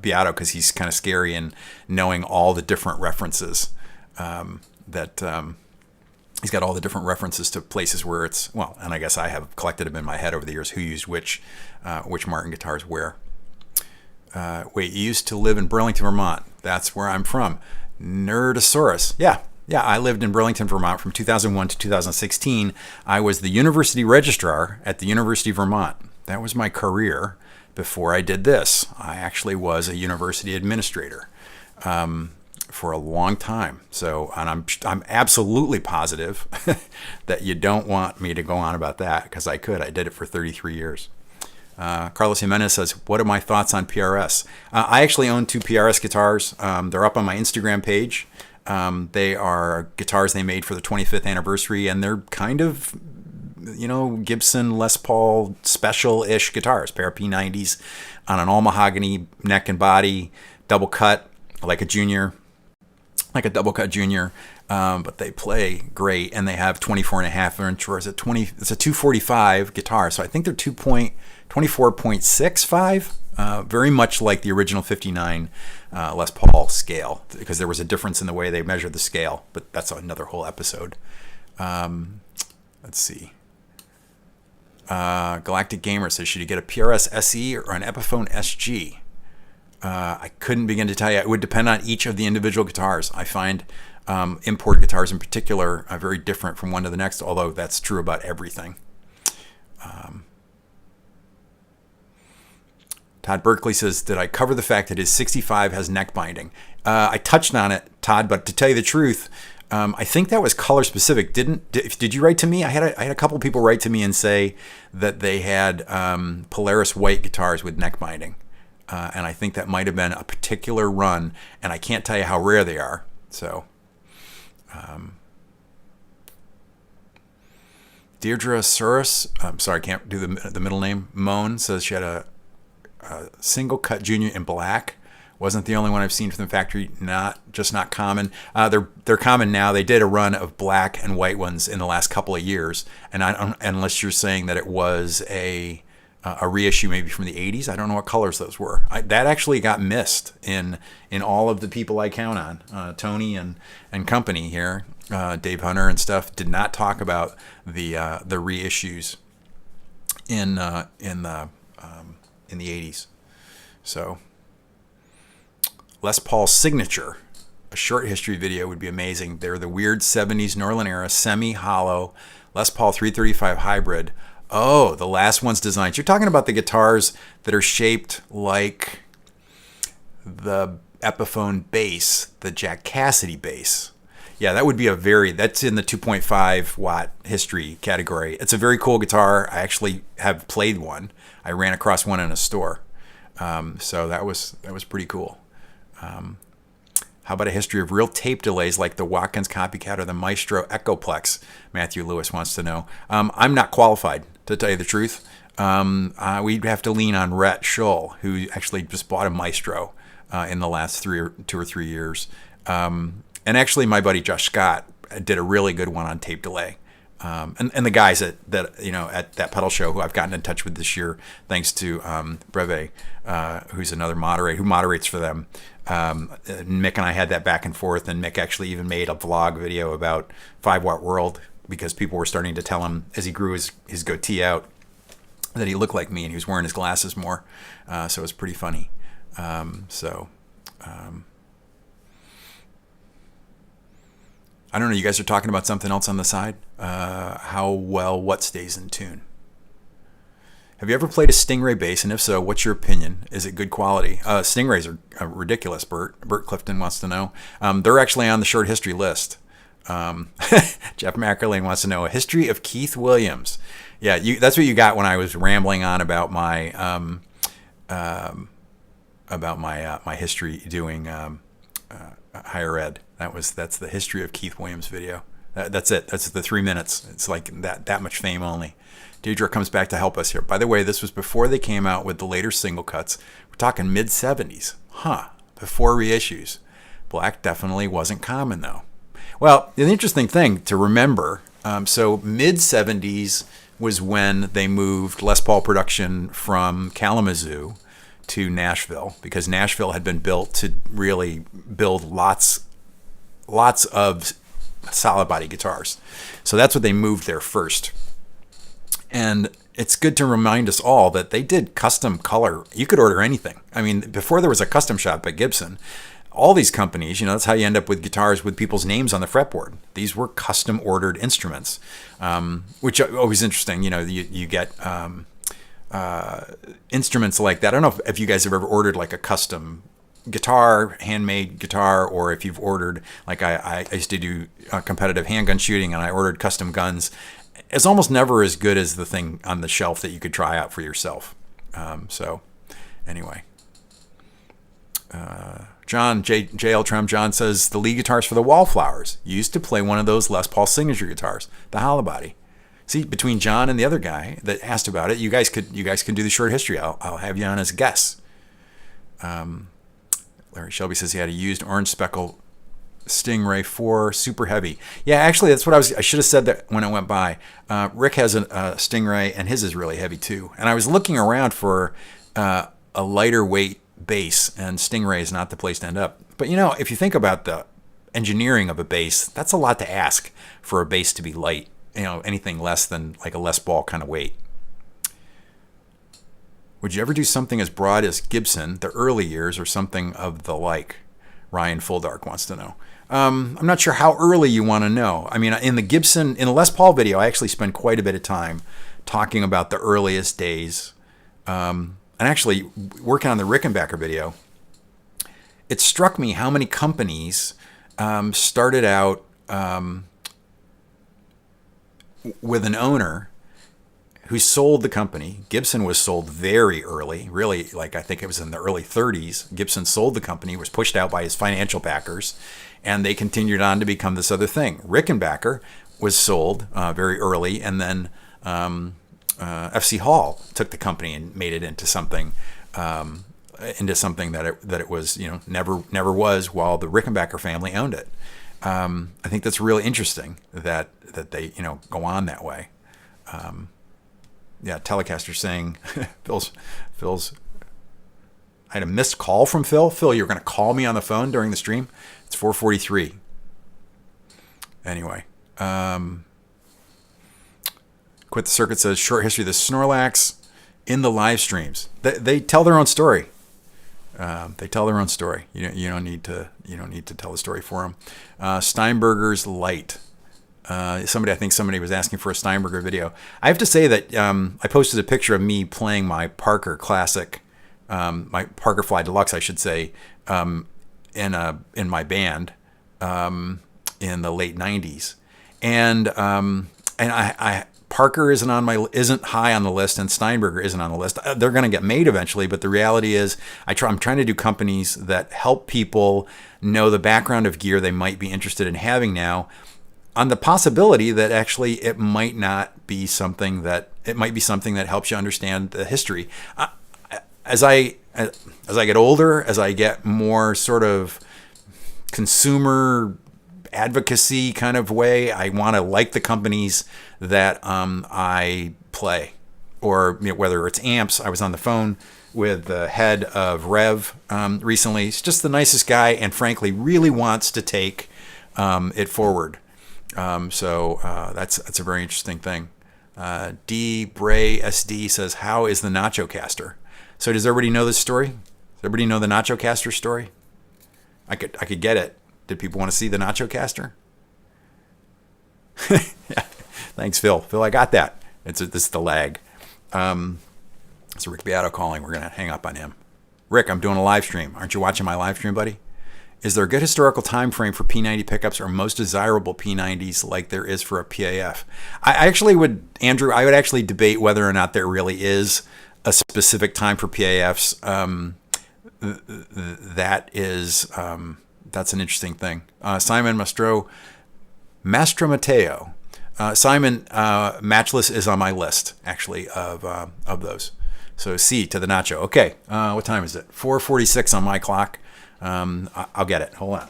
Beato, because he's kind of scary and knowing all the different references he's got all the different references to places where it's, well, and I guess I have collected them in my head over the years, who used which Martin guitars where. Wait, you used to live in Burlington, Vermont. That's where I'm from. Nerdosaurus. Yeah, I lived in Burlington, Vermont from 2001 to 2016. I was the university registrar at the University of Vermont. That was my career before I did this. I actually was a university administrator for a long time. So, and I'm absolutely positive that you don't want me to go on about that, because I could. I did it for 33 years. Carlos Jimenez says, what are my thoughts on PRS? I actually own 2 PRS guitars. They're up on my Instagram page. They are guitars they made for the 25th anniversary, and they're kind of, Gibson Les Paul special-ish guitars. Pair of P90s on an all mahogany neck and body, double cut, like a double cut junior. But they play great, and they have 24.5 inch, or is it 20? It's a 245 guitar, so I think they're 24.65. Very much like the original 59 Les Paul scale, because there was a difference in the way they measured the scale, but that's another whole episode. Let's see. Galactic Gamer says, should you get a PRS SE or an Epiphone SG? I couldn't begin to tell you. It would depend on each of the individual guitars. I find import guitars in particular are very different from one to the next, although that's true about everything. Todd Berkeley says, did I cover the fact that his 65 has neck binding? I touched on it, Todd, but to tell you the truth, I think that was color specific. Did you write to me? I had a couple people write to me and say that they had Polaris white guitars with neck binding. And I think that might have been a particular run, and I can't tell you how rare they are. So, Deirdre Surus, I'm sorry, I can't do the middle name. Moan says she had a single cut junior in black. Wasn't the only one I've seen from the factory. Not common. They're common now. They did a run of black and white ones in the last couple of years, and unless you're saying that it was a reissue maybe from the 80s. I don't know what colors those were. That actually got missed in all of the people I count on. Tony and company here, Dave Hunter and stuff, did not talk about the reissues in the 80s. So Les Paul Signature, a short history video would be amazing. They're the weird 70s Norland era semi-hollow Les Paul 335 hybrid. Oh, the last one's designed. You're talking about the guitars that are shaped like the Epiphone bass, the Jack Cassidy bass. Yeah, that would be that's in the 2.5 watt history category. It's a very cool guitar. I actually have played one. I ran across one in a store. So that was pretty cool. How about a history of real tape delays like the Watkins Copycat or the Maestro Echoplex? Matthew Lewis wants to know. I'm not qualified, to tell you the truth. We'd have to lean on Rhett Shull, who actually just bought a Maestro in the last 2 or 3 years. And actually, my buddy Josh Scott did a really good one on tape delay. And the guys at that pedal show who I've gotten in touch with this year, thanks to Breve, who's another who moderates for them. Mick and I had that back and forth, and Mick actually even made a vlog video about 5-watt world, because people were starting to tell him as he grew his goatee out that he looked like me, and he was wearing his glasses more. So it was pretty funny. I don't know. You guys are talking about something else on the side. How well what stays in tune? Have you ever played a Stingray bass? And if so, what's your opinion? Is it good quality? Stingrays are ridiculous, Bert. Bert Clifton wants to know. They're actually on the short history list. Jeff McErlane wants to know a history of Keith Williams. Yeah, that's what you got when I was rambling on about my my history doing higher ed. That's the history of Keith Williams video. That's it. That's the 3 minutes. It's like that much fame only. Deidre comes back to help us here. By the way, this was before they came out with the later single cuts. We're talking mid-70s. Before reissues. Black definitely wasn't common, though. Well, the interesting thing to remember, so mid-70s was when they moved Les Paul production from Kalamazoo to Nashville, because Nashville had been built to really build lots of solid body guitars. So that's what they moved there first. And it's good to remind us all that they did custom color. You could order anything. I mean, before there was a custom shop at Gibson, all these companies, that's how you end up with guitars with people's names on the fretboard. These were custom ordered instruments, which are always interesting. You get instruments like that. I don't know if you guys have ever ordered like a custom guitar, handmade guitar, or if you've ordered, like I used to do competitive handgun shooting, and I ordered custom guns. It's almost never as good as the thing on the shelf that you could try out for yourself. So anyway, John, JL Trem John says the lead guitars for the Wallflowers used to play one of those Les Paul signature guitars, the hollow body. See, between John and the other guy that asked about it, you guys can do the short history. I'll have you on as a guest. Larry Shelby says he had a used orange speckle Stingray 4, super heavy. Yeah, actually, that's what I should have said that when I went by. Rick has a Stingray, and his is really heavy too. And I was looking around for a lighter weight bass, and Stingray is not the place to end up. But if you think about the engineering of a bass, that's a lot to ask for a bass to be light. Anything less than like a Les Paul kind of weight. Would you ever do something as broad as Gibson, the early years, or something of the like? Ryan Fulldark wants to know. I'm not sure how early you want to know. I mean, in the Les Paul video, I actually spend quite a bit of time talking about the earliest days. And actually, working on the Rickenbacker video, it struck me how many companies started out with an owner who sold the company. Gibson was sold very early, really, like I think it was in the early 30s. Gibson sold the company, was pushed out by his financial backers, and they continued on to become this other thing. Rickenbacker was sold very early, and then FC Hall took the company and made it into something that it was never was while the Rickenbacker family owned it. I think that's really interesting that they go on that way. Yeah, Telecaster saying Phil's. I had a missed call from Phil. Phil, you're going to call me on the phone during the stream. It's 4:43. Anyway, Quit the Circuit says short history of the Snorlax in the live streams. They tell their own story. They tell their own story. You don't need to tell the story for them. Steinberger's Light. I think somebody was asking for a Steinberger video. I have to say that I posted a picture of me playing my Parker Classic, my Parker Fly Deluxe, I should say, in my band in the late '90s, and I Parker isn't high on the list, and Steinberger isn't on the list. They're going to get made eventually, but the reality is, I'm trying to do companies that help people know the background of gear they might be interested in having now, on the possibility that actually it might be something that helps you understand the history. As I get older, as I get more sort of consumer advocacy kind of way, I want to like the companies that I play, or whether it's amps. I was on the phone with the head of Rev recently. He's just the nicest guy, and frankly, really wants to take it forward. So that's a very interesting thing. D Bray SD says, "How is the Nacho caster?" So does everybody know this story? Does everybody know the Nacho caster story? I could get it. Did people want to see the Nacho caster? Yeah. Thanks, Phil. Phil, I got that. This is the lag. It's Rick Beato calling. We're going to hang up on him. Rick, I'm doing a live stream. Aren't you watching my live stream, buddy? Is there a good historical time frame for P90 pickups or most desirable P90s like there is for a PAF? I actually would, Andrew, I would actually debate whether or not there really is a specific time for PAFs. That's an interesting thing. Simon Mastro Mateo. Simon, Matchless is on my list, actually, of those. So C to the Nacho. Okay, what time is it? 4:46 on my clock. I'll get it. Hold on.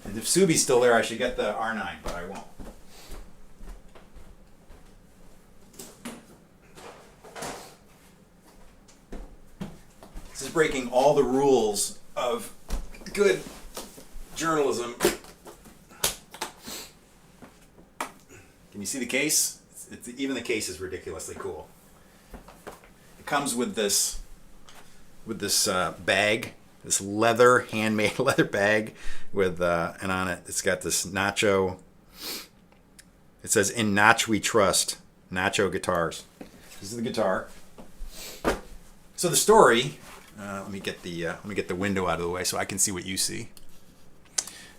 And if Subi's still there, I should get the R9, but I won't. This is breaking all the rules of good journalism. Can you see the case? Even the case is ridiculously cool. It comes with this bag, this leather, handmade leather bag with, and on it, it's got this Nacho. It says, "In Nach we trust." Nacho guitars. This is the guitar. So the story. Let me get the window out of the way so I can see what you see.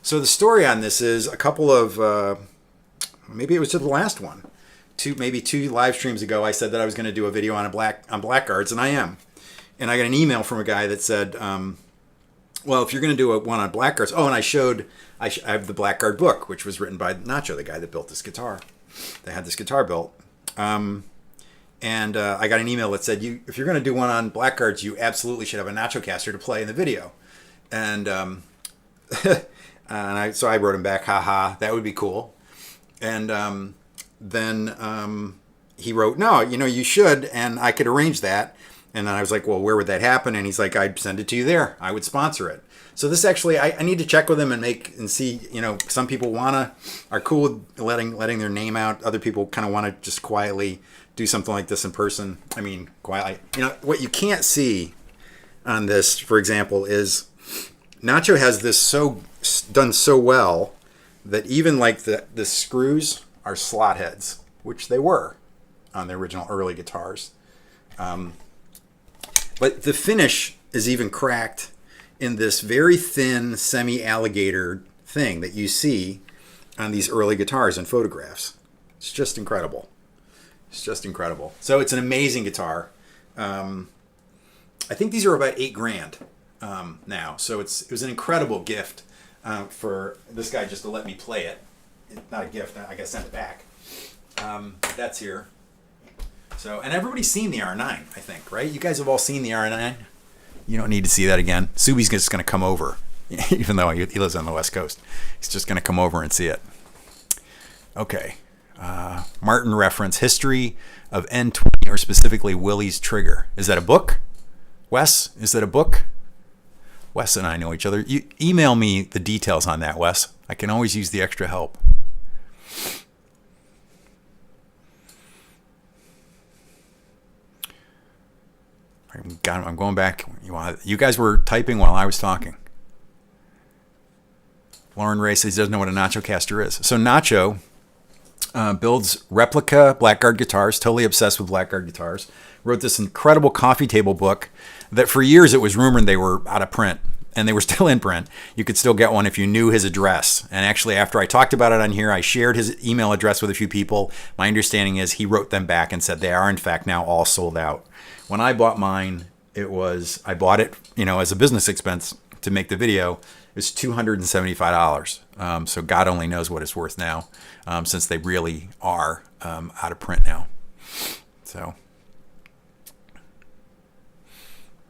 So the story on this is a couple of. Maybe it was to the last one. Maybe two live streams ago, I said that I was going to do a video on blackguards, and I am. And I got an email from a guy that said, well, if you're going to do one on blackguards, and I have the Blackguard book, which was written by Nacho, the guy that built this guitar. They had this guitar built. And I got an email that said, if you're going to do one on blackguards, you absolutely should have a Nacho caster to play in the video. And so I wrote him back, haha, that would be cool. And then he wrote, no, you should, and I could arrange that. And then I was like, well, where would that happen? And he's like, I'd send it to you there. I would sponsor it. So this actually, I need to check with him and see, some people are cool with letting their name out. Other people kind of want to just quietly do something like this in person. I mean, quietly. What you can't see on this, for example, is Nacho has this done so well that even like the screws are slot heads, which they were on the original early guitars. But the finish is even cracked in this very thin semi-alligator thing that you see on these early guitars and photographs. It's just incredible. It's just incredible. So it's an amazing guitar. I think these are about $8,000 now. So it was an incredible gift for this guy just to let me play it. Not a gift. I got to send it back. That's here. So, and everybody's seen the R9, I think, right? You guys have all seen the R9. You don't need to see that again. Subi's just going to come over, even though he lives on the West Coast. He's just going to come over and see it. Okay. Martin reference, History of N20, or specifically Willie's Trigger. Is that a book? Wes, is that a book? Wes and I know each other. You email me the details on that, Wes. I can always use the extra help. I'm going back. You guys were typing while I was talking. Lauren Ray says he doesn't know what a Nacho caster is. So Nacho builds replica Blackguard guitars, totally obsessed with Blackguard guitars. Wrote this incredible coffee table book that for years it was rumored they were out of print. And they were still in print. You could still get one if you knew his address. And actually, after I talked about it on here, I shared his email address with a few people. My understanding is he wrote them back and said they are, in fact, now all sold out. When I bought mine, I bought it, as a business expense to make the video. It was $275. So God only knows what it's worth now, since they really are out of print now. So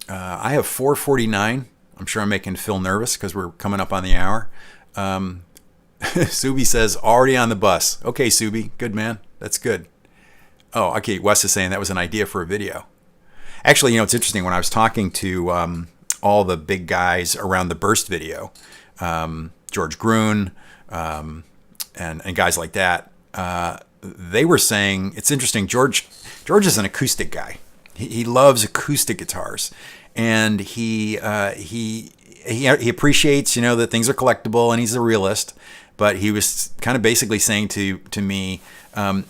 I have 449. I'm sure I'm making Phil nervous because we're coming up on the hour. Subi says, already on the bus. Okay, Subi. Good, man. That's good. Oh, okay. Wes is saying that was an idea for a video. Actually, it's interesting. When I was talking to all the big guys around the Burst video, George Gruen and guys like that, they were saying, it's interesting. George is an acoustic guy. He loves acoustic guitars. And he appreciates, that things are collectible, and he's a realist. but he was kind of basically saying to me,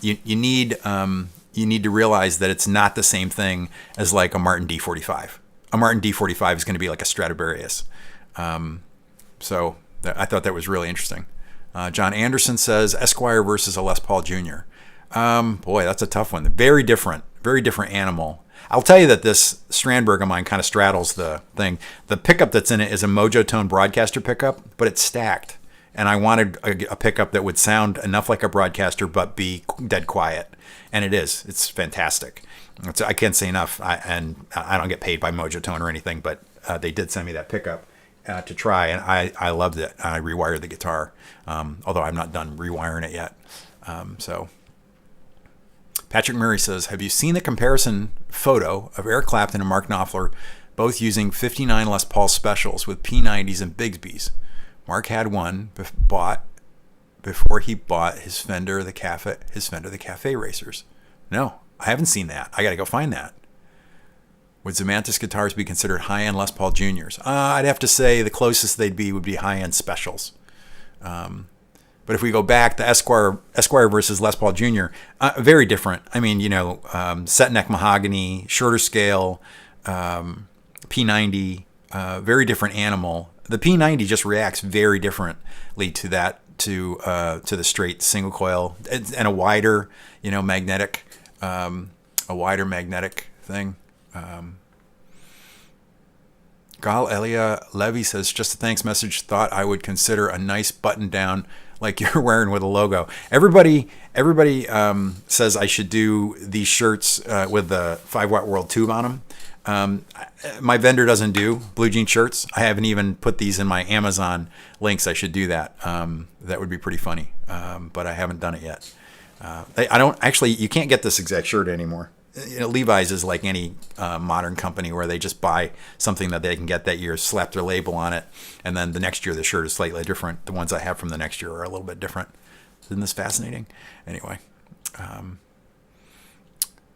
you need to realize that it's not the same thing as like a Martin D45. A Martin D45 is going to be like a Stradivarius. So I thought that was really interesting. John Anderson says Esquire versus a Les Paul Jr. Boy, that's a tough one. Very different animal. I'll tell you that this Strandberg of mine kind of straddles the thing. The pickup that's in it is a Mojo Tone Broadcaster pickup, but it's stacked. And I wanted a pickup that would sound enough like a Broadcaster, but be dead quiet. And it is. It's fantastic. I can't say enough. And I don't get paid by Mojo Tone or anything, but they did send me that pickup to try, and I loved it. I rewired the guitar, although I'm not done rewiring it yet. So Patrick Murray says, have you seen the comparison photo of Eric Clapton and Mark Knopfler both using 59 Les Paul specials with P90s and Bigsby's? Mark had one before he bought his Fender the Cafe Racers. No, I haven't seen that. I got to go find that. Would Zemanthus guitars be considered high-end Les Paul Juniors? I'd have to say the closest they'd be would be high-end specials. But if we go back, the Esquire versus Les Paul Jr., very different. I mean, set neck mahogany, shorter scale, P90, very different animal. The P90 just reacts very differently to that, to the straight single coil, and a wider, magnetic, thing. Gal Elia Levy says, just a thanks message. Thought I would consider a nice button down like you're wearing with a logo. Everybody says I should do these shirts with the 5-watt world tube on them. My vendor doesn't do blue jean shirts. I haven't even put these in my Amazon links. I should do that. That would be pretty funny, but I haven't done it yet. You can't get this exact shirt anymore. Levi's is like any modern company where they just buy something that they can get that year, slap their label on it, and then the next year the shirt is slightly different. The ones I have from the next year are a little bit different. Isn't this fascinating? Anyway,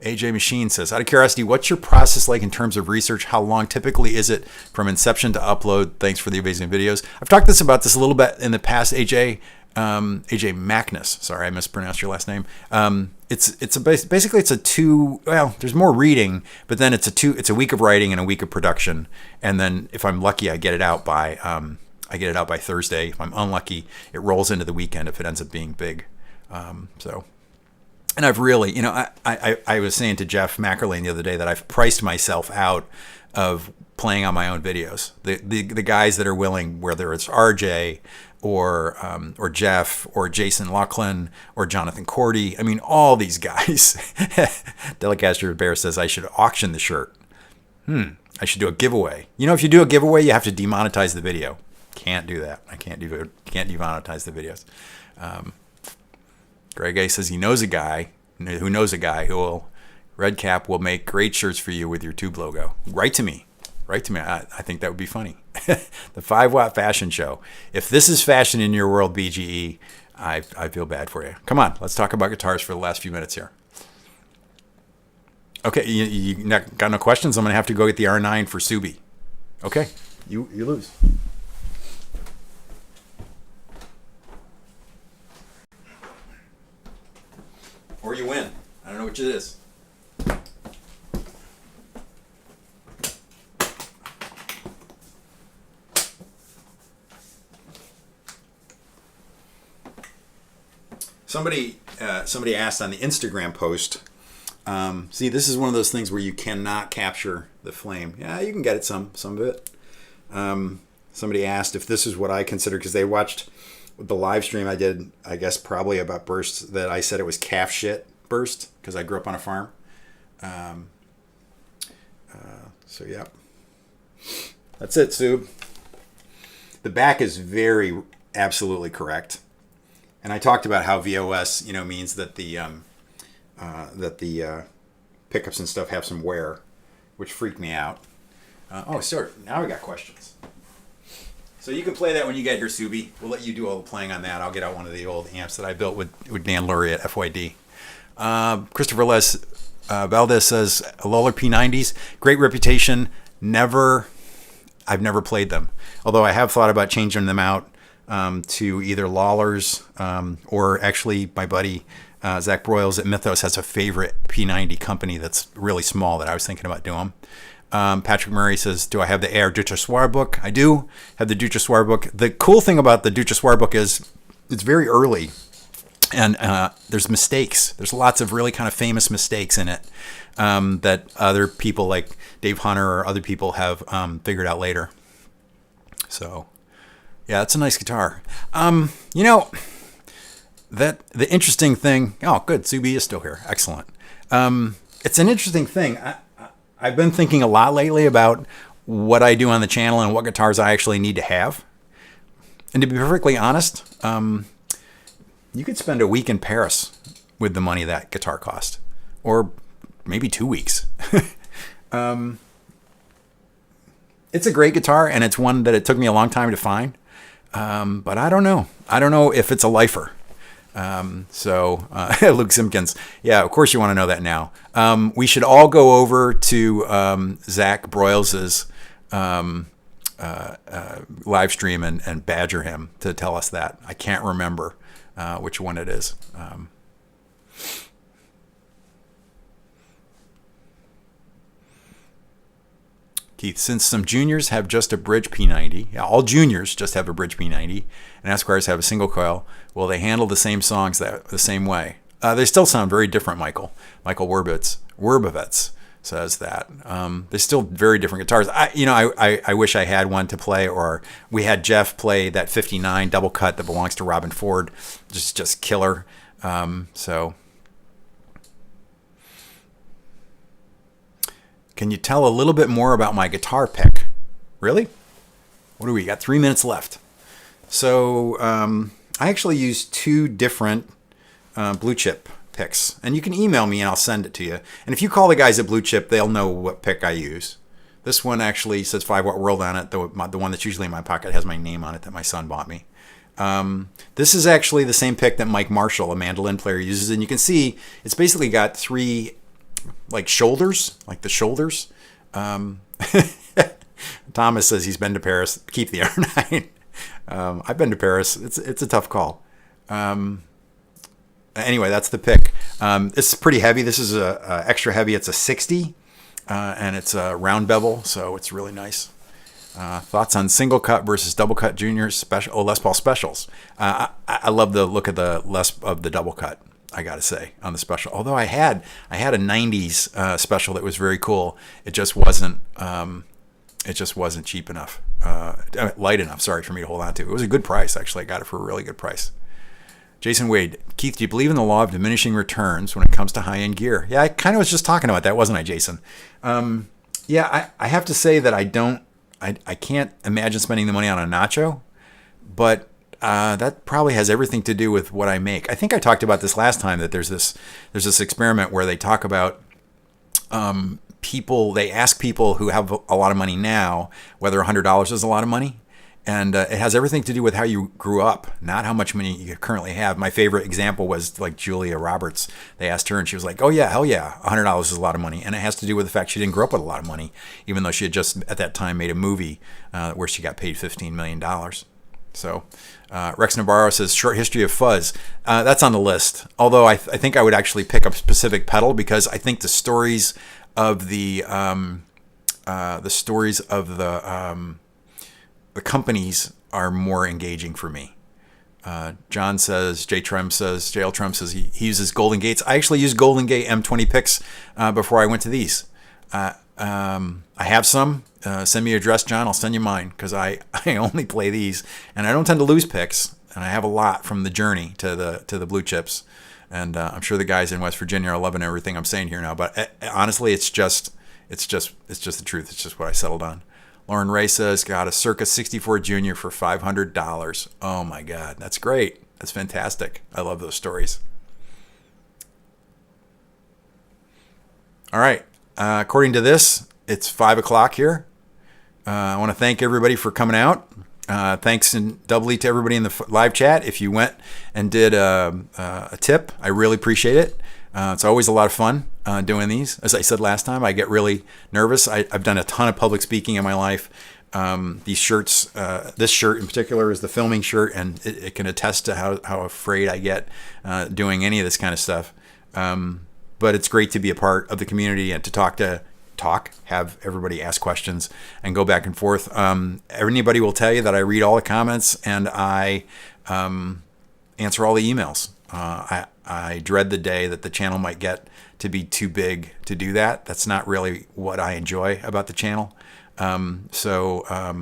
AJ Machine says, out of curiosity, what's your process like in terms of research? How long typically is it from inception to upload? Thanks for the amazing videos. I've talked about this a little bit in the past, AJ. AJ Magnus, sorry, I mispronounced your last name. Basically it's a two. Well, there's more reading, but then it's a week of writing and a week of production, and then if I'm lucky, I get it out by Thursday. If I'm unlucky, it rolls into the weekend if it ends up being big. And I've really, I was saying to Jeff Mackerlane the other day that I've priced myself out of playing on my own videos. The guys that are willing, whether it's RJ or Jeff or Jason Laughlin or Jonathan Cordy, I mean, all these guys. Delicaster Bear says I should auction the shirt. I should do a giveaway. If you do a giveaway, you have to demonetize the video. Can't do that. Can't demonetize the videos. Greg A says he knows a guy who will, Redcap will make great shirts for you with your tube logo. Write to me. I think that would be funny. The 5-watt fashion show. If this is fashion in your world, BGE, I feel bad for you. Come on, let's talk about guitars for the last few minutes here. Okay, you got no questions? I'm going to have to go get the R9 for Subi. Okay, you lose. Or you win. I don't know which it is. Somebody asked on the Instagram post. See, this is one of those things where you cannot capture the flame. Yeah, you can get it some of it. Somebody asked if this is what I consider, because they watched the live stream I did, I guess probably about bursts, that I said it was calf shit burst because I grew up on a farm. So yeah, that's it, Sub. The back is very absolutely correct. And I talked about how VOS, means that the pickups and stuff have some wear, which freaked me out. So now we got questions. So you can play that when you get here, Subi. We'll let you do all the playing on that. I'll get out one of the old amps that I built with Dan Lurie at FYD. Christopher Les Valdez says, Lawler P90s, great reputation. I've never played them. Although I have thought about changing them out to either Lawler's or actually my buddy Zach Broyles at Mythos has a favorite P90 company that's really small that I was thinking about doing. Patrick Murray says, do I have the Air Duchessoir book? I do have the Duchessoir book. The cool thing about the Duchessoir book is it's very early, and there's mistakes. There's lots of really kind of famous mistakes in it that other people like Dave Hunter or other people have figured out later. So, yeah, it's a nice guitar. That the interesting thing. Oh, good. Subi is still here. Excellent. It's an interesting thing. I've been thinking a lot lately about what I do on the channel and what guitars I actually need to have. And to be perfectly honest, you could spend a week in Paris with the money that guitar cost, or maybe 2 weeks. It's a great guitar, and it's one that it took me a long time to find. But I don't know. I don't know if it's a lifer. Luke Simpkins, yeah, of course you want to know that now. We should all go over to Zach Broyles' live stream and badger him to tell us that. I can't remember which one it is. Keith, since some juniors have just a bridge P90, yeah, all juniors just have a bridge P90, and Esquires have a single coil, will they handle the same songs the same way? They still sound very different, Michael. Michael Werbovitz says that. They're still very different guitars. I wish I had one to play, or we had Jeff play that 59 double cut that belongs to Robin Ford. Just killer. Can you tell a little bit more about my guitar pick? Really? What do we got? 3 minutes left. So I actually use 2 different Blue Chip picks, and you can email me and I'll send it to you. And if you call the guys at Blue Chip, they'll know what pick I use. This one actually says 5 Watt World on it. The one that's usually in my pocket has my name on it that my son bought me. This is actually the same pick that Mike Marshall, a mandolin player, uses, and you can see it's basically got 3 shoulders, like the shoulders. Thomas says he's been to Paris. Keep the R9. I've been to Paris. It's a tough call. Anyway, that's the pick. It's pretty heavy. This is a extra heavy. It's a 60, and it's a round bevel, so it's really nice. Thoughts on single cut versus double cut juniors special? Les Paul specials. I love the look of the double cut, I gotta say, on the special. Although I had a 90s special that was very cool. It just wasn't cheap enough, light enough. Sorry, for me to hold on to. It was a good price, actually. I got it for a really good price. Jason Wade, Keith, do you believe in the law of diminishing returns when it comes to high-end gear? Yeah, I kind of was just talking about that, wasn't I, Jason? I have to say that I can't imagine spending the money on a Nacho, but that probably has everything to do with what I make. I think I talked about this last time, that there's this experiment where they talk about they ask people who have a lot of money now whether $100 is a lot of money. And it has everything to do with how you grew up, not how much money you currently have. My favorite example was like Julia Roberts. They asked her and she was like, oh yeah, hell yeah, $100 is a lot of money. And it has to do with the fact she didn't grow up with a lot of money, even though she had just at that time made a movie where she got paid $15 million. So Rex Navarro says, short history of fuzz. That's on the list. Although I think I would actually pick up specific pedal, because I think the stories of the companies are more engaging for me. John says, JL Trump says he uses Golden Gates. I actually used Golden Gate M20 picks before I went to these. I have some. Send me your address, John. I'll send you mine, because I only play these, and I don't tend to lose picks. And I have a lot from the journey to the Blue Chips, and I'm sure the guys in West Virginia are loving everything I'm saying here now. But honestly, it's just the truth. It's just what I settled on. Lauren Ray says, got a Circa 64 Junior for $500. Oh my God, that's great. That's fantastic. I love those stories. All right. According to this, it's 5 o'clock here. I want to thank everybody for coming out. Thanks and doubly to everybody in the live chat. If you went and did a tip, I really appreciate it. It's always a lot of fun doing these. As I said last time, I get really nervous. I've done a ton of public speaking in my life. these shirts. This shirt in particular is the filming shirt, and it can attest to how afraid I get doing any of this kind of stuff. But it's great to be a part of the community and to have everybody ask questions and go back and forth. Anybody will tell you that I read all the comments and I answer all the emails. I dread the day that the channel might get to be too big to do that. That's not really what I enjoy about the channel.